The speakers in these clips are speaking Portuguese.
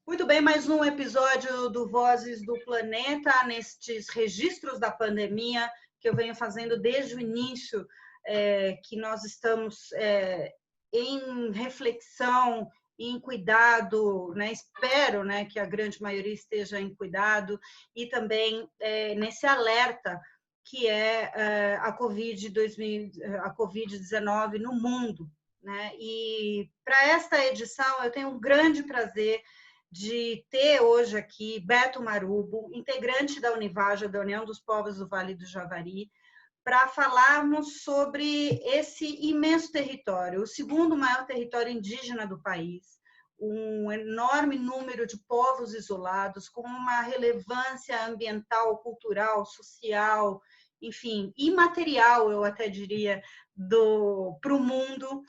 Muito bem, mais um episódio do Vozes do Planeta, nestes registros da pandemia que eu venho fazendo desde o início, que nós estamos em reflexão, em cuidado, né? Espero, né, que a grande maioria esteja em cuidado, e também nesse alerta que é a Covid-19 no mundo, né? E para esta edição eu tenho um grande prazer de ter hoje aqui Beto Marubo, integrante da Univaja, da União dos Povos do Vale do Javari, para falarmos sobre esse imenso território, o segundo maior território indígena do país, um enorme número de povos isolados, com uma relevância ambiental, cultural, social, enfim, imaterial, eu até diria, para o mundo.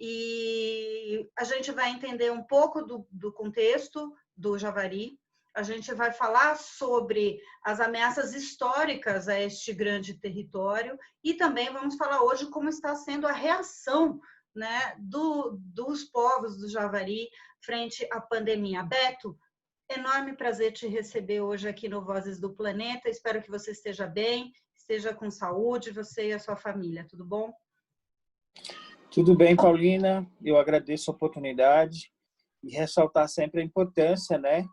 E a gente vai entender um pouco do contexto do Javari, a gente vai falar sobre as ameaças históricas a este grande território e também vamos falar hoje como está sendo a reação, né, dos povos do Javari frente à pandemia. Beto, enorme prazer te receber hoje aqui no Vozes do Planeta, espero que você esteja bem, esteja com saúde, você e a sua família, tudo bom? Tudo bem, Paulina. Eu agradeço a oportunidade e ressaltar sempre a importância, né,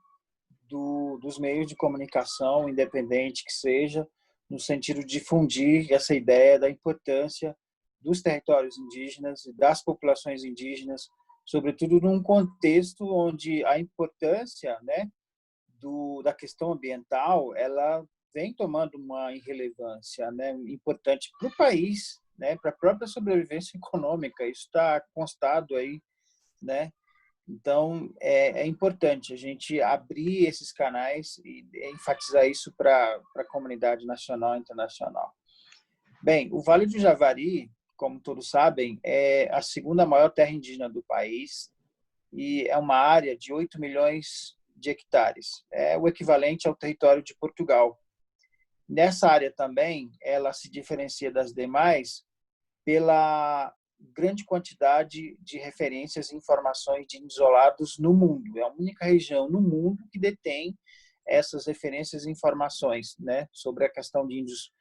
dos meios de comunicação, independente que seja, no sentido de difundir essa ideia da importância dos territórios indígenas e das populações indígenas, sobretudo num contexto onde a importância, né, da questão ambiental, ela vem tomando uma irrelevância, né, importante para o país, né, para a própria sobrevivência econômica. Isso está constado aí, né? Então é importante a gente abrir esses canais e enfatizar isso para a comunidade nacional e internacional. Bem, o Vale do Javari, como todos sabem, é a segunda maior terra indígena do país e é uma área de 8 milhões de hectares. É o equivalente ao território de Portugal. Nessa área também, ela se diferencia das demais pela grande quantidade de referências e informações de índios isolados no mundo. É a única região no mundo que detém essas referências e informações, né, sobre a questão de índios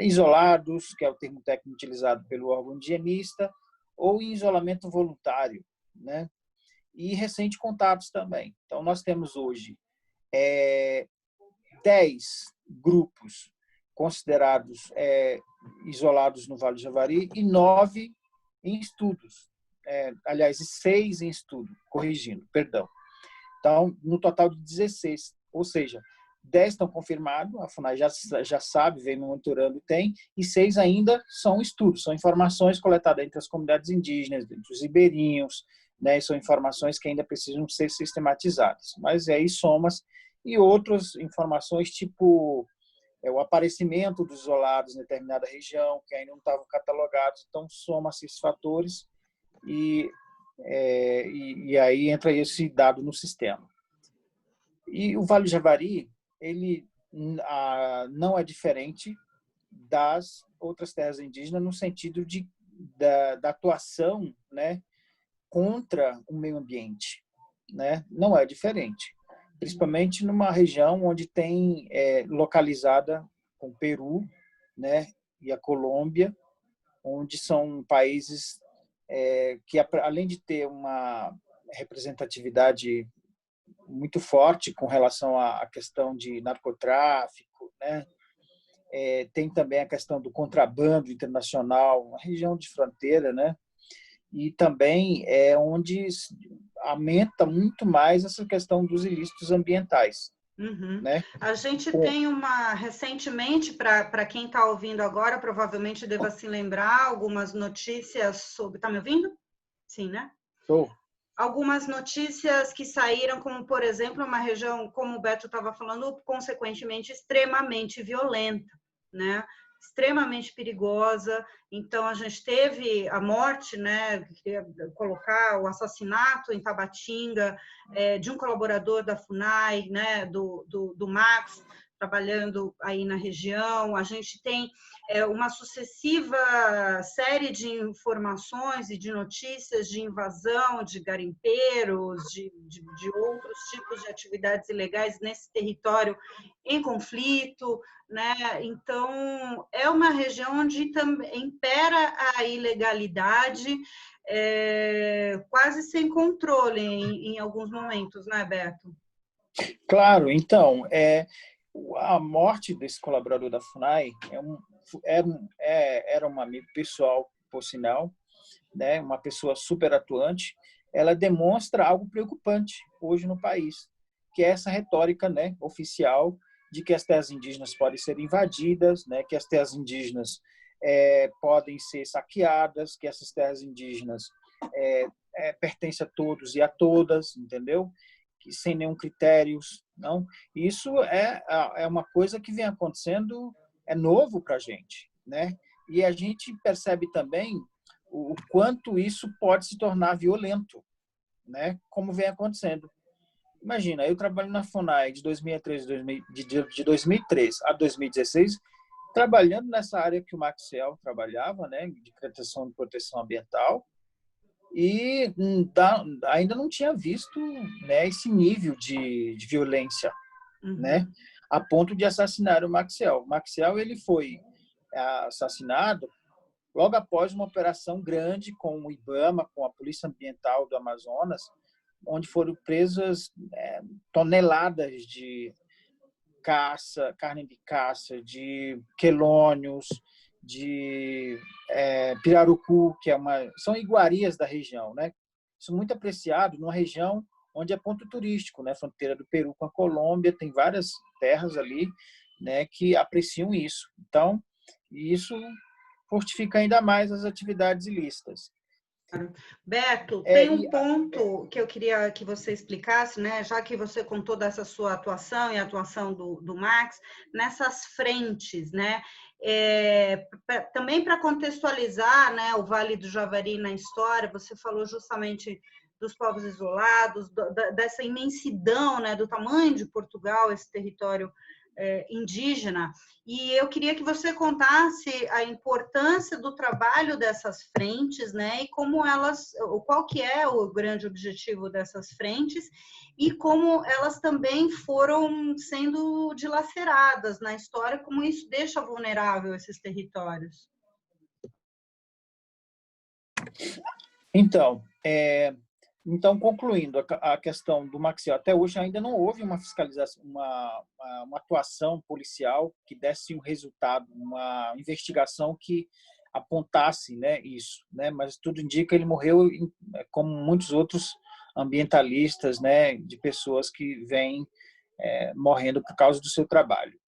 isolados, que é o termo técnico utilizado pelo órgão indigenista, ou em isolamento voluntário, né, e recente contatos também. Então, nós temos hoje 10 grupos considerados isolados no Vale do Javari e 9 em estudos. Aliás, 6 em estudo, corrigindo, perdão. Então, no total de 16, ou seja, 10 estão confirmados, a FUNAI já sabe, vem monitorando, tem, e 6 ainda são estudos, são informações coletadas entre as comunidades indígenas, entre os ribeirinhos, né, são informações que ainda precisam ser sistematizadas. Mas aí somas e outras informações, tipo o aparecimento dos isolados em determinada região, que ainda não estavam catalogados. Então, soma-se esses fatores e aí entra esse dado no sistema. E o Vale do Javari, ele não é diferente das outras terras indígenas no sentido da atuação, né, contra o meio ambiente, né? Não é diferente. Principalmente numa região onde tem localizada com o Peru, né, e a Colômbia, onde são países que, além de ter uma representatividade muito forte com relação à questão de narcotráfico, né, tem também a questão do contrabando internacional, uma região de fronteira, né, e também é onde aumenta muito mais essa questão dos ilícitos ambientais. Uhum. Né? A gente tem recentemente, para quem está ouvindo agora, provavelmente deva se lembrar, algumas notícias sobre... Está me ouvindo? Sim, né? Estou. Algumas notícias que saíram, como, por exemplo, uma região, como o Beto estava falando, consequentemente extremamente violenta, né? Extremamente perigosa. Então, a gente teve a morte, né? Queria colocar o assassinato em Tabatinga de um colaborador da FUNAI, né? Do Max, trabalhando aí na região. A gente tem uma sucessiva série de informações e de notícias de invasão de garimpeiros, de outros tipos de atividades ilegais nesse território em conflito, né? Então, é uma região onde também impera a ilegalidade, quase sem controle em alguns momentos, né, Beto? Claro, então, a morte desse colaborador da FUNAI era um amigo pessoal, por sinal, né, uma pessoa super atuante. Ela demonstra algo preocupante hoje no país, que é essa retórica, né, oficial de que as terras indígenas podem ser invadidas, né, que as terras indígenas podem ser saqueadas, que essas terras indígenas pertencem a todos e a todas, entendeu? Que sem nenhum critério, não. Isso é uma coisa que vem acontecendo, é novo para a gente, né? E a gente percebe também o quanto isso pode se tornar violento, né? Como vem acontecendo. Imagina, eu trabalho na FUNAI de 2003, de 2003 a 2016, trabalhando nessa área que o Maxiel trabalhava, né? De proteção ambiental, e ainda não tinha visto, né, esse nível de violência, né, a ponto de assassinar o Maxiel. O Maxiel ele foi assassinado logo após uma operação grande com o IBAMA, com a Polícia Ambiental do Amazonas, onde foram presas toneladas de carne de caça, de quelônios, de pirarucu, que são iguarias da região, né? Isso é muito apreciado numa região onde é ponto turístico, né? Fronteira do Peru com a Colômbia, tem várias terras ali, né, que apreciam isso. Então, isso fortifica ainda mais as atividades ilícitas. Beto, tem um ponto que eu queria que você explicasse, né? Já que você contou dessa sua atuação e a atuação do Max, nessas frentes, né? Também para contextualizar, né, o Vale do Javari na história, você falou justamente dos povos isolados, dessa imensidão, né, do tamanho de Portugal, esse território indígena, e eu queria que você contasse a importância do trabalho dessas frentes, né, e como qual que é o grande objetivo dessas frentes, e como elas também foram sendo dilaceradas na história, como isso deixa vulnerável esses territórios. Então, concluindo a questão do Maxiel, até hoje ainda não houve uma fiscalização, uma atuação policial que desse um resultado, uma investigação que apontasse, né, isso, né? Mas tudo indica que ele morreu como muitos outros ambientalistas, né, de pessoas que vêm morrendo por causa do seu trabalho.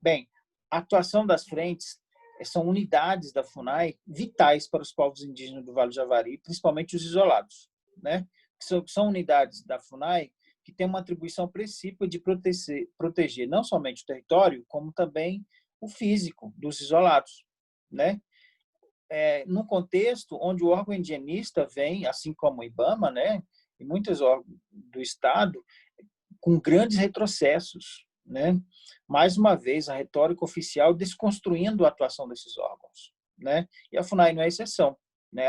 Bem, a atuação das frentes são unidades da FUNAI vitais para os povos indígenas do Vale do Javari, principalmente os isolados, né? São unidades da FUNAI que têm uma atribuição principal de proteger não somente o território, como também o físico dos isolados, né? Num contexto onde o órgão indigenista vem, assim como o IBAMA, né, e muitos órgãos do Estado, com grandes retrocessos, né? Mais uma vez, a retórica oficial desconstruindo a atuação desses órgãos, né? E a FUNAI não é exceção, né?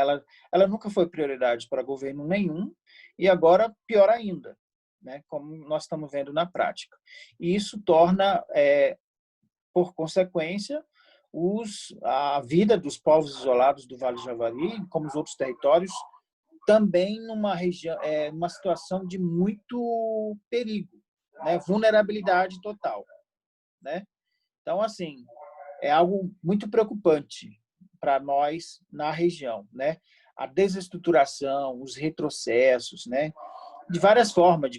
Ela nunca foi prioridade para governo nenhum e agora pior ainda, né? Como nós estamos vendo na prática. E isso torna, por consequência, a vida dos povos isolados do Vale do Javari, como os outros territórios, também numa região, numa situação de muito perigo, né? Vulnerabilidade total, né? Então, assim, é algo muito preocupante para nós na região, né? A desestruturação, os retrocessos, né? De várias formas,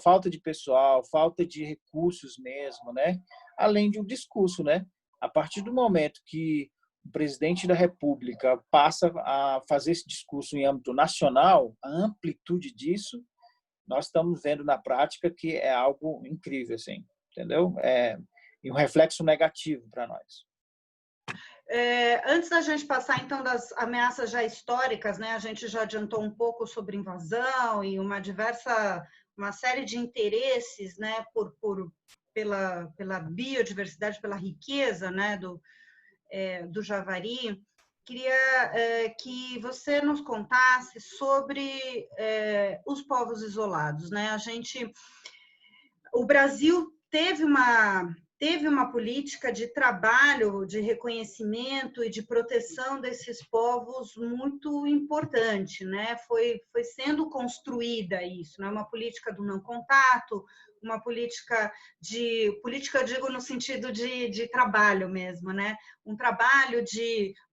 falta de pessoal, falta de recursos mesmo, né? Além de um discurso, né? A partir do momento que o presidente da República passa a fazer esse discurso em âmbito nacional, a amplitude disso, nós estamos vendo na prática que é algo incrível, assim, entendeu? E um reflexo negativo para nós. Antes da gente passar, então, das ameaças já históricas, né? A gente já adiantou um pouco sobre invasão e uma série de interesses, né? Por pela biodiversidade, pela riqueza, né, do Javari. Queria que você nos contasse sobre os povos isolados, né? O Brasil teve uma política de trabalho, de reconhecimento e de proteção desses povos muito importante, né? Foi sendo construída isso, né? Uma política do não contato, uma política eu digo no sentido de trabalho mesmo, né? Um trabalho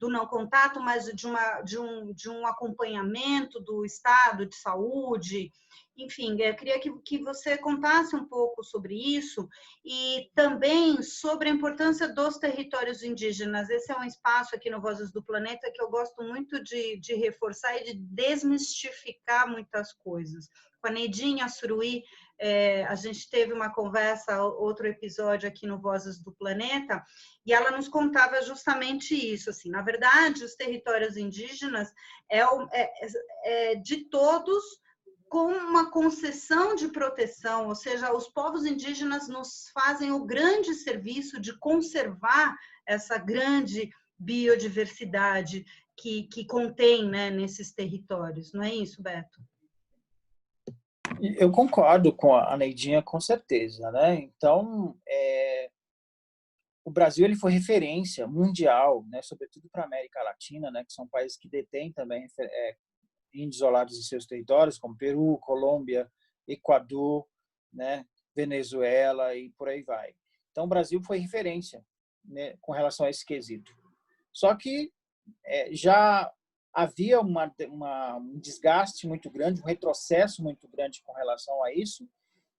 do não contato, mas de um acompanhamento do estado de saúde. Enfim, eu queria que você contasse um pouco sobre isso e também sobre a importância dos territórios indígenas. Esse é um espaço aqui no Vozes do Planeta que eu gosto muito de reforçar e de desmistificar muitas coisas. Com a Neidinha Suruí, a gente teve uma conversa, outro episódio aqui no Vozes do Planeta, e ela nos contava justamente isso. Assim, na verdade, os territórios indígenas é de todos, com uma concessão de proteção, ou seja, os povos indígenas nos fazem o grande serviço de conservar essa grande biodiversidade que contém, né, nesses territórios. Não é isso, Beto? Eu concordo com a Neidinha, com certeza, né? Então, o Brasil ele foi referência mundial, né? Sobretudo para a América Latina, né? Que são países que detêm também índios isolados em seus territórios, como Peru, Colômbia, Equador, né? Venezuela e por aí vai. Então, o Brasil foi referência, né? Com relação a esse quesito. Só que já havia um desgaste muito grande, um retrocesso muito grande com relação a isso,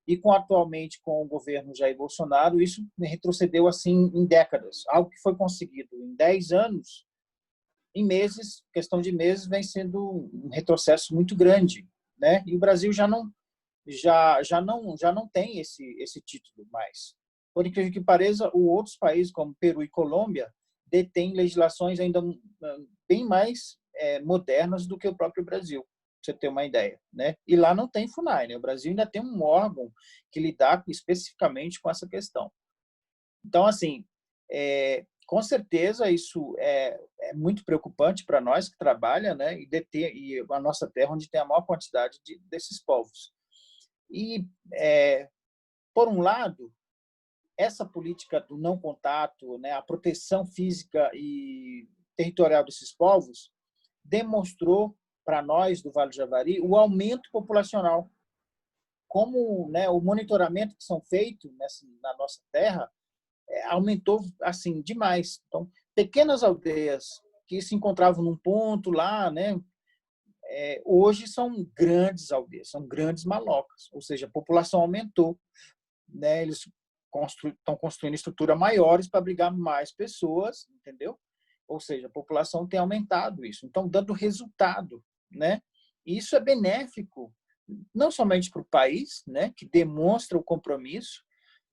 e atualmente com o governo Jair Bolsonaro, isso retrocedeu assim em décadas. Algo que foi conseguido em 10 anos, em meses, questão de meses, vem sendo um retrocesso muito grande, né? E o Brasil já não tem esse título mais. Por incrível que pareça, outros países como Peru e Colômbia detêm legislações ainda bem mais modernas do que o próprio Brasil, pra você ter uma ideia, né? E lá não tem FUNAI, né? O Brasil ainda tem um órgão que lida especificamente com essa questão. Então, assim, com certeza isso é muito preocupante para nós que trabalha, né? E a nossa terra onde tem a maior quantidade desses povos. E por um lado, essa política do não contato, né, a proteção física e territorial desses povos demonstrou para nós do Vale do Javari o aumento populacional, como, né, o monitoramento que são feitos na nossa terra aumentou assim demais. Então, pequenas aldeias que se encontravam num ponto lá, né, hoje são grandes aldeias, são grandes malocas, ou seja, a população aumentou, né, eles estão construindo estruturas maiores para abrigar mais pessoas, entendeu? Ou seja, a população tem aumentado isso, então dando resultado, né? E isso é benéfico, não somente para o país, né, que demonstra o compromisso,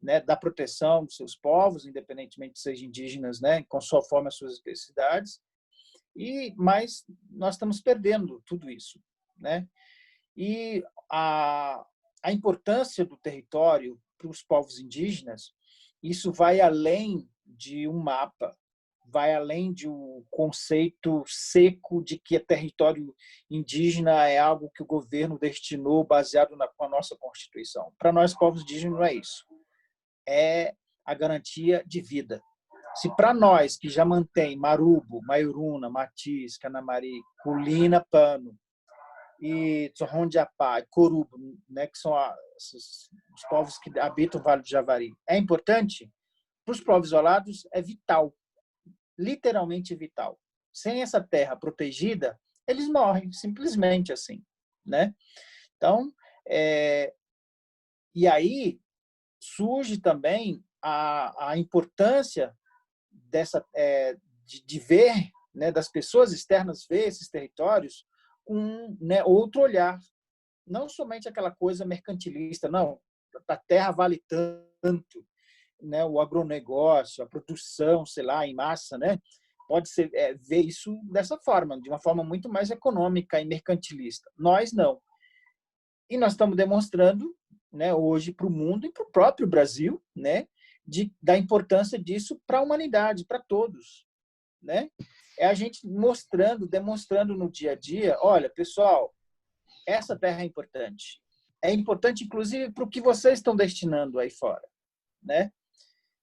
né, da proteção dos seus povos, independentemente de sejam indígenas, né, conforme as suas especificidades, mas nós estamos perdendo tudo isso, né? E a importância do território para os povos indígenas, isso vai além de um mapa, vai além de um conceito seco de que território indígena é algo que o governo destinou baseado com a nossa Constituição. Para nós, povos indígenas, não é isso. É a garantia de vida. Se para nós, que já mantém Marubo, Maiuruna, Matiz, Canamari, Culina, Pano, e Tsorrondiapá, Corubo, né, que são os povos que habitam o Vale do Javari, é importante, para os povos isolados é vital, literalmente vital. Sem essa terra protegida, eles morrem, simplesmente assim, né? Então, e aí surge também a importância de ver, né, das pessoas externas ver esses territórios com, né, outro olhar, não somente aquela coisa mercantilista, não, a terra vale tanto, né, o agronegócio, a produção, sei lá, em massa, né, pode ser ver isso dessa forma, de uma forma muito mais econômica e mercantilista. Nós não. E nós estamos demonstrando, né, hoje para o mundo e para o próprio Brasil, né, da importância disso para a humanidade, para todos, né? É a gente mostrando, demonstrando no dia a dia, olha, pessoal, essa terra é importante inclusive para o que vocês estão destinando aí fora, né?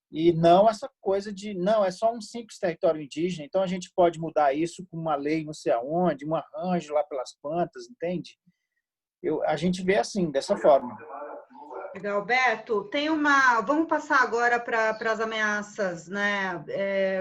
E não essa coisa de, não, é só um simples território indígena, então a gente pode mudar isso com uma lei não sei aonde, um arranjo lá pelas plantas, entende? A gente vê assim, dessa forma. Legal, Beto. Tem uma. Vamos passar agora para as ameaças, né?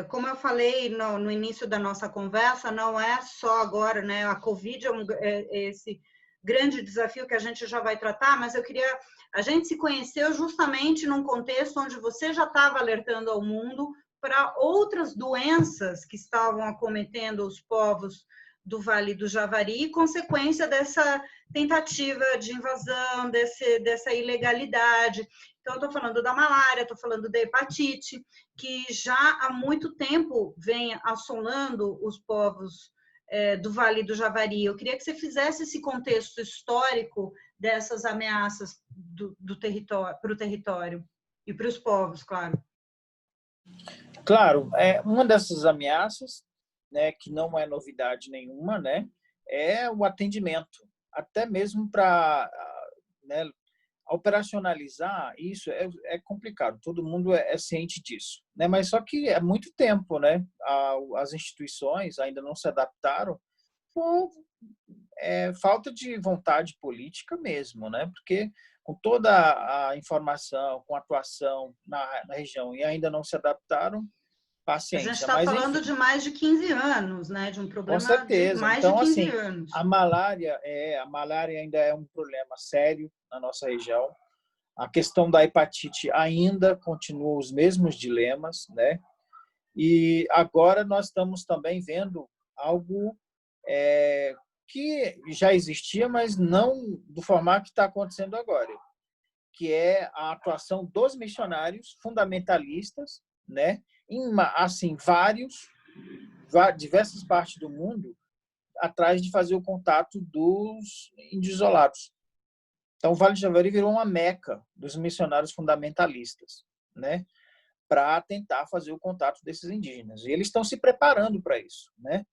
Como eu falei no início da nossa conversa, não é só agora, né? A Covid é esse grande desafio que a gente já vai tratar, mas eu queria. A gente se conheceu justamente num contexto onde você já estava alertando ao mundo para outras doenças que estavam acometendo os povos do Vale do Javari, consequência dessa tentativa de invasão, dessa ilegalidade. Então, estou falando da malária, estou falando da hepatite, que já há muito tempo vem assolando os povos do Vale do Javari. Eu queria que você fizesse esse contexto histórico dessas ameaças do território, para o território e para os povos, claro. Claro, uma dessas ameaças, né, que não é novidade nenhuma, né, é o atendimento, até mesmo para, né, operacionalizar isso é complicado. Todo mundo é ciente disso, né? Mas só que é muito tempo, né? As instituições ainda não se adaptaram por falta de vontade política mesmo, né? Porque com toda a informação, com a atuação na região e ainda não se adaptaram, A gente paciência. está Mas falando enfim, de mais de 15 anos, né? De um com problema de certeza. mais de Então, 15 assim, anos. a malária ainda é um problema sério na nossa região. A questão da hepatite ainda continua os mesmos dilemas, né? E agora nós estamos também vendo algo que já existia, mas não do formato que está acontecendo agora, que é a atuação dos missionários fundamentalistas, né? Em assim diversas partes do mundo, atrás de fazer o contato dos índios isolados. Então, o Vale do Javari virou uma meca dos missionários fundamentalistas, né? Para tentar fazer o contato desses indígenas. E eles estão se preparando para isso, né?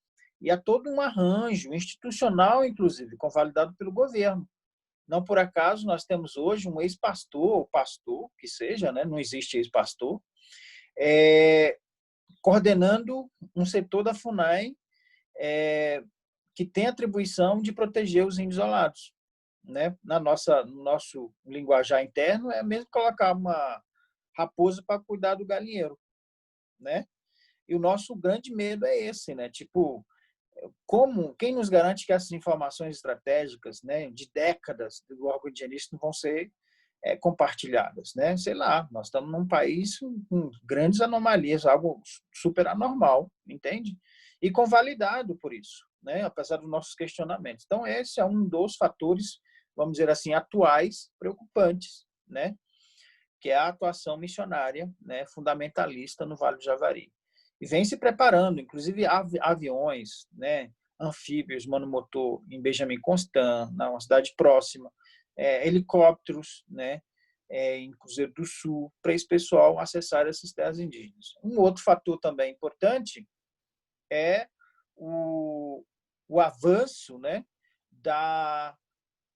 E há todo um arranjo institucional, inclusive, convalidado pelo governo. Não por acaso nós temos hoje um ex-pastor, ou pastor, que seja, né? Não existe ex-pastor, coordenando um setor da FUNAI que tem atribuição de proteger os índios isolados, né? No nosso linguajar interno é mesmo colocar uma raposa para cuidar do galinheiro, né? E o nosso grande medo é esse, né? Tipo, quem nos garante que essas informações estratégicas, né, de décadas do órgão indigenista não vão ser compartilhadas, né? Sei lá, nós estamos num país com grandes anomalias, algo super anormal, entende? E convalidado por isso, né? Apesar dos nossos questionamentos. Então, esse é um dos fatores, vamos dizer assim, atuais, preocupantes, né? Que é a atuação missionária, né, fundamentalista no Vale do Javari. E vem se preparando, inclusive aviões, né, anfíbios, monomotor em Benjamin Constant, na uma cidade próxima, helicópteros, né, em Cruzeiro do Sul, para esse pessoal acessar essas terras indígenas. Um outro fator também importante é o avanço, né, da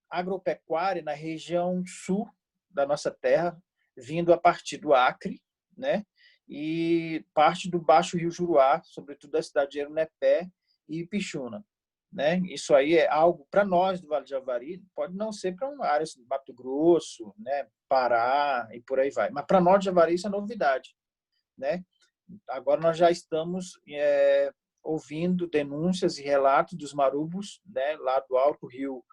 agropecuária na região sul da nossa terra, vindo a partir do Acre, né, e parte do Baixo Rio Juruá, sobretudo da cidade de Erunepé e Ipixuna, né? Isso aí é algo para nós do Vale do Javari, pode não ser para uma área do Mato Grosso, né, Pará e por aí vai, mas para nós do Javari isso é novidade, né? Agora nós já estamos ouvindo denúncias e relatos dos marubos, né, lá do Alto Rio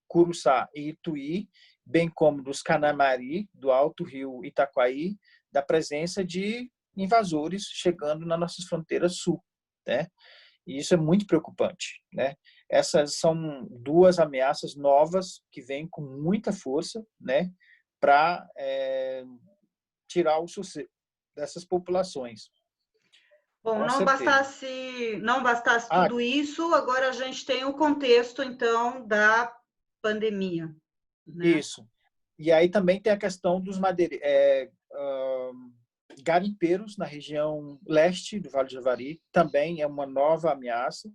Curuçá e Ituí, bem como dos Canamari, do Alto Rio Itaquaí, da presença de invasores chegando nas nossas fronteiras sul, né? E isso é muito preocupante, né? Essas são duas ameaças novas que vêm com muita força, né, para tirar o sossego dessas populações. Bom, Com não certeza. bastasse tudo isso, agora a gente tem o contexto, então, da pandemia, né? Isso. E aí também tem a questão dos garimpeiros na região leste do Vale do Javari, também é uma nova ameaça,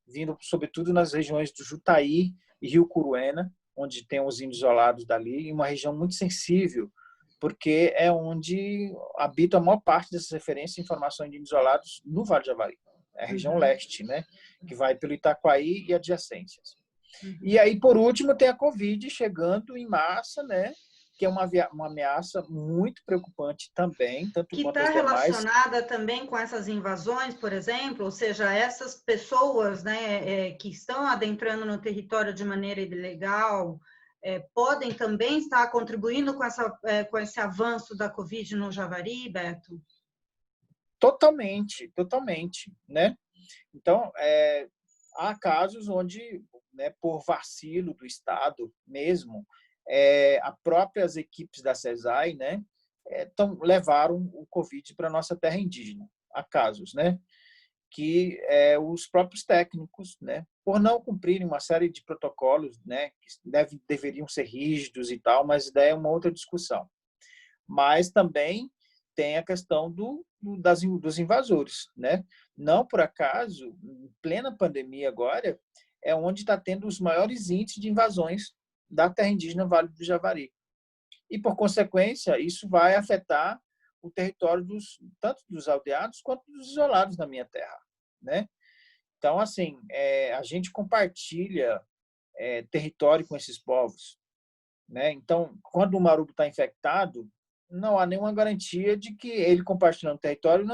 vindo sobretudo nas regiões do Jutaí e Rio Curuena, onde tem os índios isolados dali, e uma região muito sensível, porque é onde habita a maior parte dessas referências e informações de índios isolados no Vale do Javari, é a região leste, né, que vai pelo Itaquaí e adjacências. E aí, por último, tem a Covid chegando em massa, né, que é uma ameaça muito preocupante também, tanto que quanto está as demais. relacionada também com essas invasões, por exemplo, ou seja, essas pessoas, né, que estão adentrando no território de maneira ilegal, podem também estar contribuindo com esse avanço da Covid no Javari, Beto? Totalmente, totalmente, né? Então, há casos onde, né, por vacilo do Estado mesmo, as próprias equipes da CESAI, né, levaram o Covid para a nossa terra indígena. Há casos, né, que os próprios técnicos, né, por não cumprirem uma série de protocolos, né, que deveriam ser rígidos e tal, mas daí é uma outra discussão. Mas também tem a questão dos invasores, né? Não por acaso, em plena pandemia agora, é onde está tendo os maiores índices de invasões da terra indígena Vale do Javari. E, por consequência, isso vai afetar o território tanto dos aldeados quanto dos isolados na minha terra, né? Então, assim, a gente compartilha território com esses povos, né? Então, quando o marubo está infectado, não há nenhuma garantia de que ele, compartilhando o território,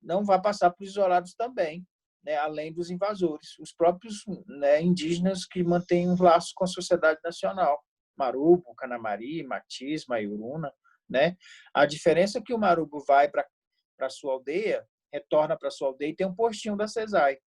não vai passar para os isolados também, né? Além dos invasores, os próprios, né, indígenas que mantêm um laço com a sociedade nacional, Marubo, Canamari, Matiz, Maiuruna, né? A diferença é que o marubo vai para a sua aldeia, retorna para a sua aldeia e tem um postinho da CESAI.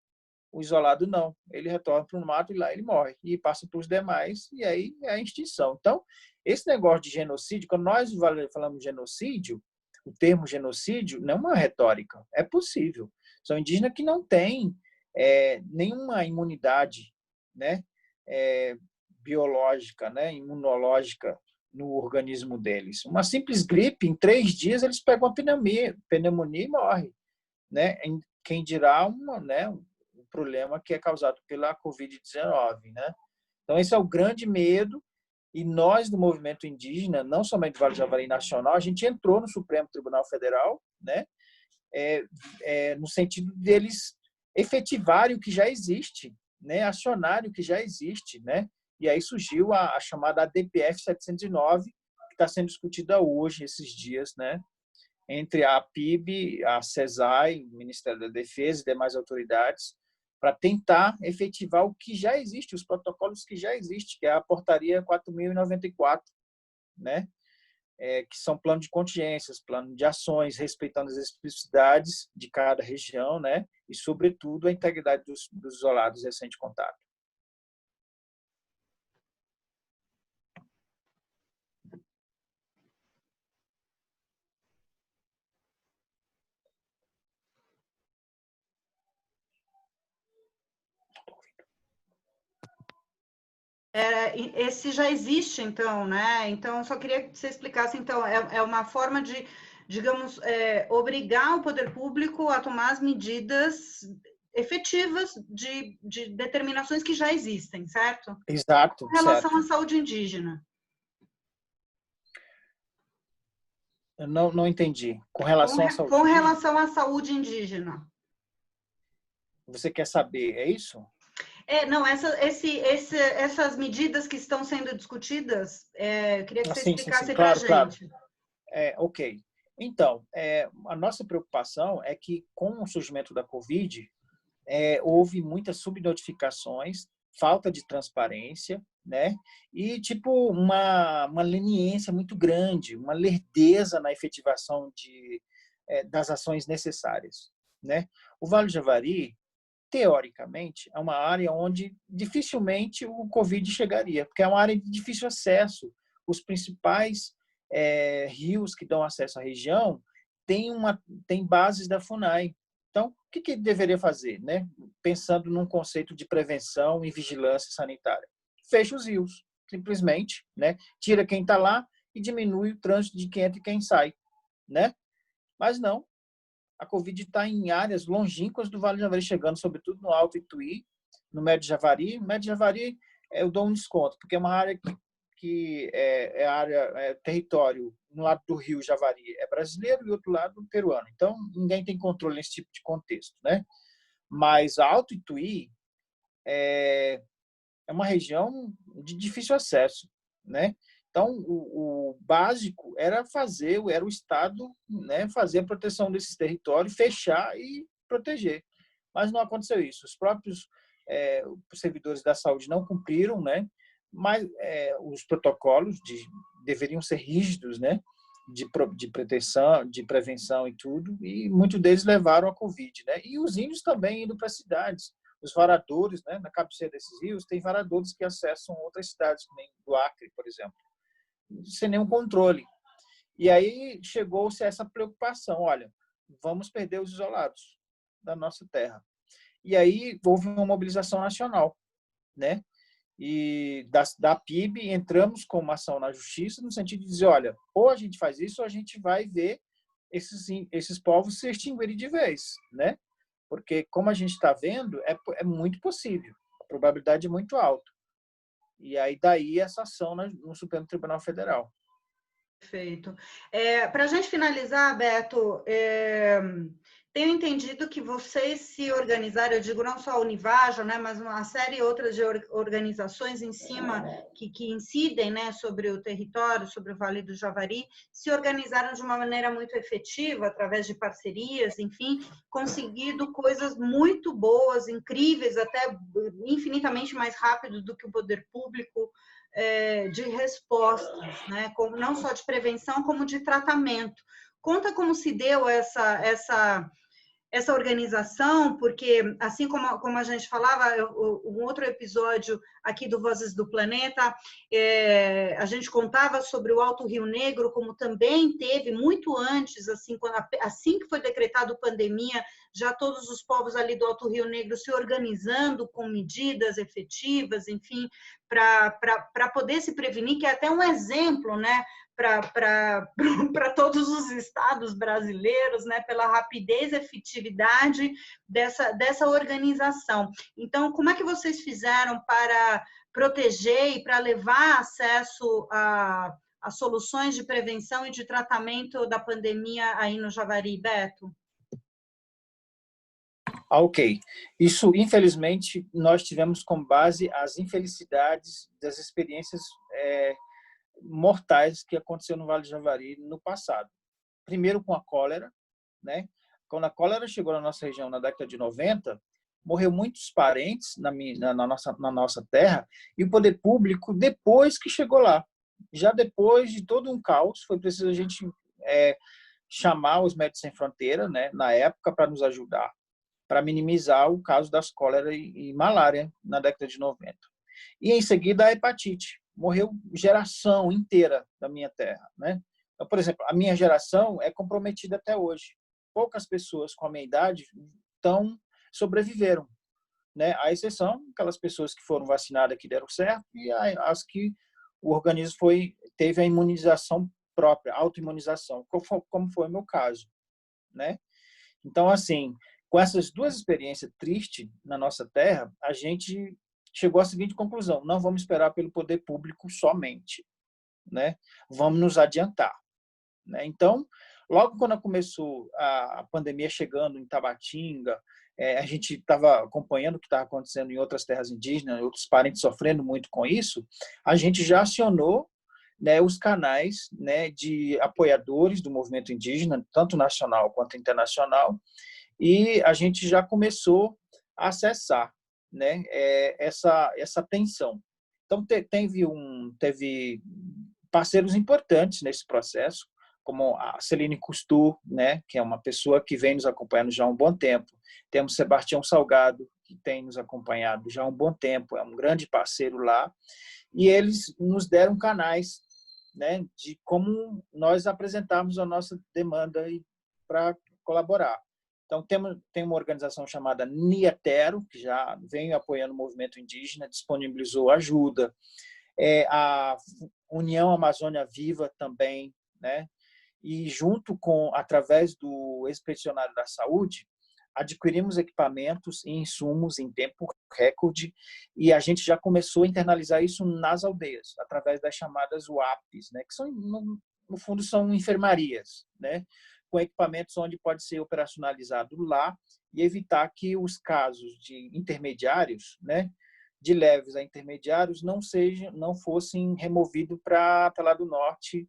O isolado não, ele retorna para o mato e lá ele morre, e passa para os demais, e aí é a extinção. Então, esse negócio de genocídio, quando nós falamos de genocídio, o termo genocídio não é uma retórica, é possível. São indígenas que não têm nenhuma imunidade, né, biológica, né, imunológica no organismo deles. Uma simples gripe, em 3 dias eles pegam a pneumonia e morrem, né? Quem dirá né, problema que é causado pela Covid-19, né? Então, esse é o grande medo, e nós, do movimento indígena, não somente do Vale do Javari Nacional, a gente entrou no Supremo Tribunal Federal, né? No sentido deles efetivarem o que já existe, né? Acionarem o que já existe, né? E aí surgiu a chamada ADPF 709, que está sendo discutida hoje, esses dias, né? Entre a PIB, a CESAI, o Ministério da Defesa e demais autoridades, para tentar efetivar o que já existe, os protocolos que já existem, que é a Portaria 4.094, né? Que são plano de contingências, plano de ações, respeitando as especificidades de cada região, né? E, sobretudo, a integridade dos isolados recente contato. Esse já existe, então, né? Então, eu só queria que você explicasse, então, é uma forma de, digamos, obrigar o poder público a tomar as medidas efetivas de determinações que já existem, certo? Exato, Com relação certo. à saúde indígena. Eu não entendi. Com relação à saúde Com indígena? relação à saúde indígena. Você quer saber, é isso? Não, essas medidas que estão sendo discutidas, eu queria que você Sim. explicasse para a Claro, claro. gente. Ok. Então, a nossa preocupação é que, com o surgimento da Covid, houve muitas subnotificações, falta de transparência, né? E, tipo, uma leniência muito grande, uma lerdeza na efetivação das ações necessárias, né? O Vale do Javari, teoricamente, é uma área onde dificilmente o Covid chegaria, porque é uma área de difícil acesso. Os principais rios que dão acesso à região têm bases da FUNAI. Então, o que ele deveria fazer, né? Pensando num conceito de prevenção e vigilância sanitária? Fecha os rios, simplesmente, né? Tira quem está lá e diminui o trânsito de quem entra e quem sai, né? Mas não, a Covid está em áreas longínquas do Vale do Javari, chegando sobretudo no Alto Ituí, no Médio Javari. No Médio Javari eu dou um desconto, porque é uma área que é área, território, no lado do Rio Javari é brasileiro e outro lado peruano. Então, ninguém tem controle nesse tipo de contexto, né? Mas Alto Ituí é uma região de difícil acesso, né? Então, o básico era o Estado, né, fazer a proteção desses territórios, fechar e proteger. Mas não aconteceu isso. Os próprios servidores da saúde não cumpriram, né? Mas os protocolos deveriam ser rígidos, né? De proteção, de prevenção e tudo, e muitos deles levaram a Covid, né? E os índios também indo para as cidades. Os varadores, né? Na cabeceira desses rios, tem varadores que acessam outras cidades, como do Acre, por exemplo, sem nenhum controle. E aí chegou-se a essa preocupação, olha, vamos perder os isolados da nossa terra. E aí houve uma mobilização nacional, né? E da PIB entramos com uma ação na justiça no sentido de dizer, olha, ou a gente faz isso ou a gente vai ver esses povos se extinguirem de vez, né? Porque, como a gente está vendo, é muito possível. A probabilidade é muito alta. E aí, daí, essa ação no Supremo Tribunal Federal. Perfeito. Para a gente finalizar, Beto, tenho entendido que vocês se organizaram, eu digo não só a Univaja, né, mas uma série outras de organizações em cima que incidem, né, sobre o território, sobre o Vale do Javari, se organizaram de uma maneira muito efetiva, através de parcerias, enfim, conseguido coisas muito boas, incríveis, até infinitamente mais rápido do que o poder público, de respostas, né? Não só de prevenção, como de tratamento. Conta como se deu essa organização, porque, assim como a gente falava, um outro episódio aqui do Vozes do Planeta, a gente contava sobre o Alto Rio Negro, como também teve, muito antes, assim que foi decretado pandemia, já todos os povos ali do Alto Rio Negro se organizando com medidas efetivas, enfim, para poder se prevenir, que é até um exemplo, né? Para todos os estados brasileiros, né, pela rapidez e efetividade dessa organização. Então, como é que vocês fizeram para proteger e para levar acesso a soluções de prevenção e de tratamento da pandemia aí no Javari, Beto? Ok. Isso, infelizmente, nós tivemos como base as infelicidades das experiências mortais que aconteceu no Vale do Javari no passado. Primeiro com a cólera, né? Quando a cólera chegou na nossa região na década de 90, morreu muitos parentes na nossa terra, e o poder público, depois que chegou lá, já depois de todo um caos, foi preciso a gente chamar os Médicos Sem Fronteira, né, na época, para nos ajudar, para minimizar o caso das cólera e malária na década de 90. E, em seguida, a hepatite. Morreu geração inteira da minha terra, né? Então, por exemplo, a minha geração é comprometida até hoje. Poucas pessoas com a minha idade sobreviveram, né? À exceção aquelas pessoas que foram vacinadas que deram certo e as que o organismo teve a imunização própria, autoimunização, como foi o meu caso, né? Então, assim, com essas duas experiências tristes na nossa terra, a gente chegou à seguinte conclusão: não vamos esperar pelo poder público somente, né? Vamos nos adiantar, né? Então, logo quando começou a pandemia chegando em Tabatinga, a gente estava acompanhando o que estava acontecendo em outras terras indígenas, outros parentes sofrendo muito com isso, a gente já acionou, né, os canais, né, de apoiadores do movimento indígena, tanto nacional quanto internacional, e a gente já começou a acessar, né, essa tensão. Então, teve parceiros importantes nesse processo, como a Celine Cousteau, né, que é uma pessoa que vem nos acompanhando já há um bom tempo. Temos Sebastião Salgado, que tem nos acompanhado já há um bom tempo, é um grande parceiro lá, e eles nos deram canais, né, de como nós apresentarmos a nossa demanda para colaborar. Então, tem uma organização chamada Nietero, que já vem apoiando o movimento indígena, disponibilizou ajuda. a União Amazônia Viva também, né? E junto com, através do Expedicionário da Saúde, adquirimos equipamentos e insumos em tempo recorde e a gente já começou a internalizar isso nas aldeias, através das chamadas UAPs, né? Que são, no fundo, são enfermarias, né? Com equipamentos onde pode ser operacionalizado lá e evitar que os casos de intermediários, né? De leves a intermediários, não fossem removidos para lá do norte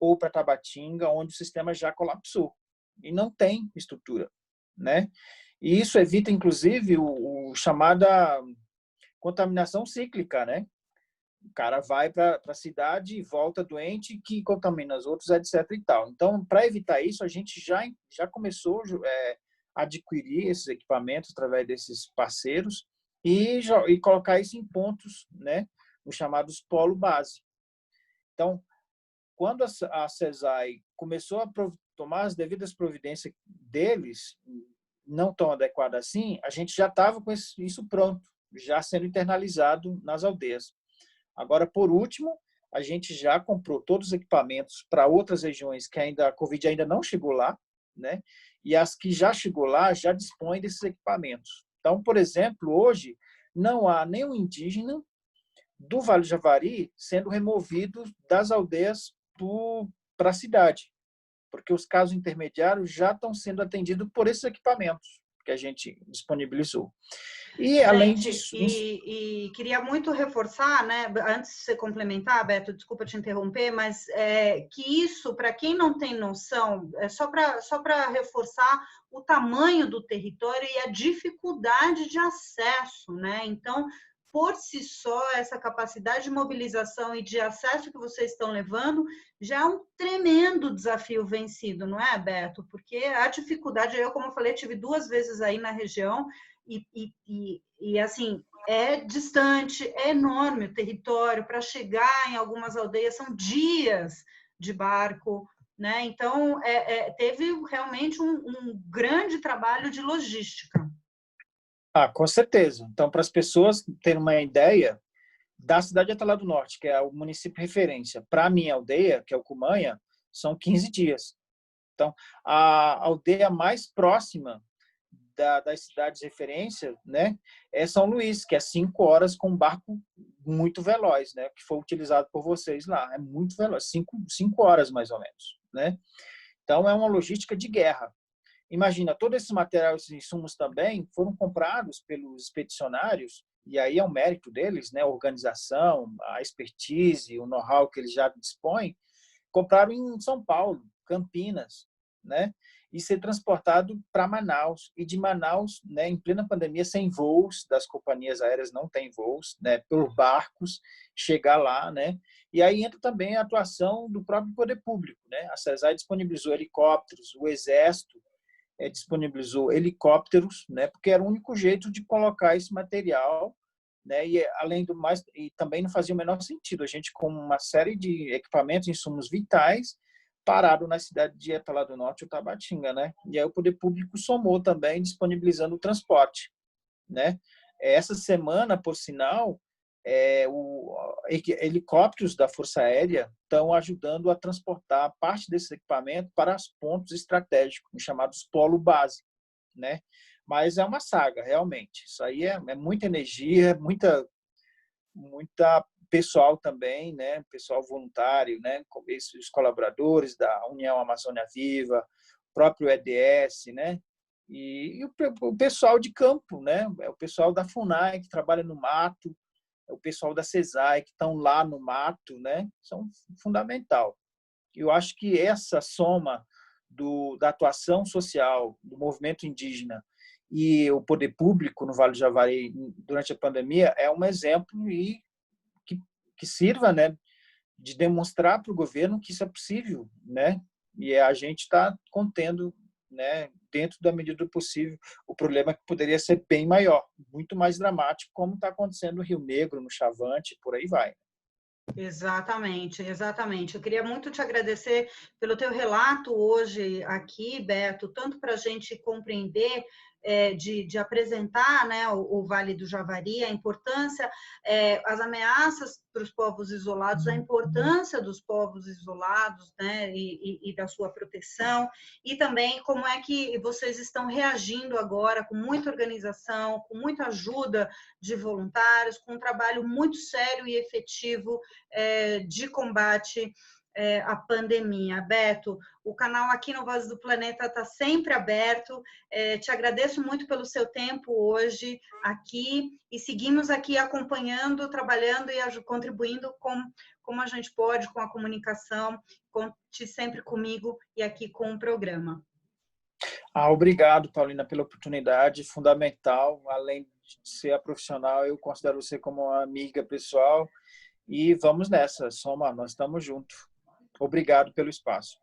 ou para Tabatinga, onde o sistema já colapsou e não tem estrutura, né? E isso evita, inclusive, o chamada contaminação cíclica, né? O cara vai para a cidade e volta doente, que contamina os outros, etc. e tal. Então, para evitar isso, a gente já começou a adquirir esses equipamentos através desses parceiros e colocar isso em pontos, né? Os chamados polo base. Então, quando a CESAI começou a tomar as devidas providências deles, não tão adequada assim, a gente já estava com isso pronto, já sendo internalizado nas aldeias. Agora, por último, a gente já comprou todos os equipamentos para outras regiões que a Covid ainda não chegou lá, né? E as que já chegou lá já dispõem desses equipamentos. Então, por exemplo, hoje não há nenhum indígena do Vale do Javari sendo removido das aldeias para a cidade, porque os casos intermediários já estão sendo atendidos por esses equipamentos que a gente disponibilizou. E, além disso... E queria muito reforçar, né, antes de você complementar, Beto, desculpa te interromper, mas que isso, para quem não tem noção, é só para reforçar o tamanho do território e a dificuldade de acesso, né? Então, por si só, essa capacidade de mobilização e de acesso que vocês estão levando já é um tremendo desafio vencido, não é, Beto? Porque a dificuldade, eu, como eu falei, tive 2 vezes aí na região e assim, é distante, é enorme o território, para chegar em algumas aldeias são dias de barco, né? Então, teve realmente um grande trabalho de logística. Com certeza. Então, para as pessoas terem uma ideia, da cidade de Atalá do Norte, que é o município referência, para a minha aldeia, que é o Cumanha, são 15 dias. Então, a aldeia mais próxima das cidades de referência, né, é São Luís, que é 5 horas com um barco muito veloz, né, que foi utilizado por vocês lá. É muito veloz, 5 horas mais ou menos, né? Então, é uma logística de guerra. Imagina, todos esses materiais e insumos também foram comprados pelos expedicionários, e aí é um mérito deles, né? A organização, a expertise, o know-how que eles já dispõem, compraram em São Paulo, Campinas, né? E ser transportado para Manaus. E de Manaus, né, em plena pandemia, sem voos, das companhias aéreas não tem voos, né, por barcos, chegar lá, né? E aí entra também a atuação do próprio poder público, né? A CESAI disponibilizou helicópteros, o Exército disponibilizou helicópteros, né, porque era o único jeito de colocar esse material, né, e além do mais, e também não fazia o menor sentido a gente com uma série de equipamentos, insumos vitais, parado na cidade de Etalá do Norte ou Tabatinga, né? E aí o poder público somou também disponibilizando o transporte, né? Essa semana, por sinal, helicópteros da Força Aérea estão ajudando a transportar parte desse equipamento para os pontos estratégicos, chamados polo base, né? Mas é uma saga, realmente. Isso aí é muita energia, muita pessoal também, né? Pessoal voluntário, né? Os colaboradores da União Amazônia Viva, o próprio EDS, né? E o pessoal de campo, né? É o pessoal da FUNAI que trabalha no mato, o pessoal da CESAI que estão lá no mato, né? São fundamental. Eu acho que essa soma da atuação social do movimento indígena e o poder público no Vale do Javari durante a pandemia é um exemplo e que sirva, né, de demonstrar para o governo que isso é possível, né? E a gente está contendo, né, dentro da medida do possível, o problema que poderia ser bem maior, muito mais dramático, como está acontecendo no Rio Negro, no Chavante, por aí vai. Exatamente, exatamente. Eu queria muito te agradecer pelo teu relato hoje aqui, Beto, tanto para a gente compreender de apresentar, né, o Vale do Javari, a importância, as ameaças para os povos isolados, a importância dos povos isolados, né, e da sua proteção, e também como é que vocês estão reagindo agora com muita organização, com muita ajuda de voluntários, com um trabalho muito sério e efetivo de combate a pandemia. Beto, o canal aqui no Voz do Planeta está sempre aberto. Te agradeço muito pelo seu tempo hoje aqui e seguimos aqui acompanhando, trabalhando e contribuindo como a gente pode com a comunicação. Conte sempre comigo e aqui com o programa. Obrigado, Paulina, pela oportunidade. Fundamental, além de ser a profissional, eu considero você como uma amiga pessoal. E vamos nessa, Soma, nós estamos juntos. Obrigado pelo espaço.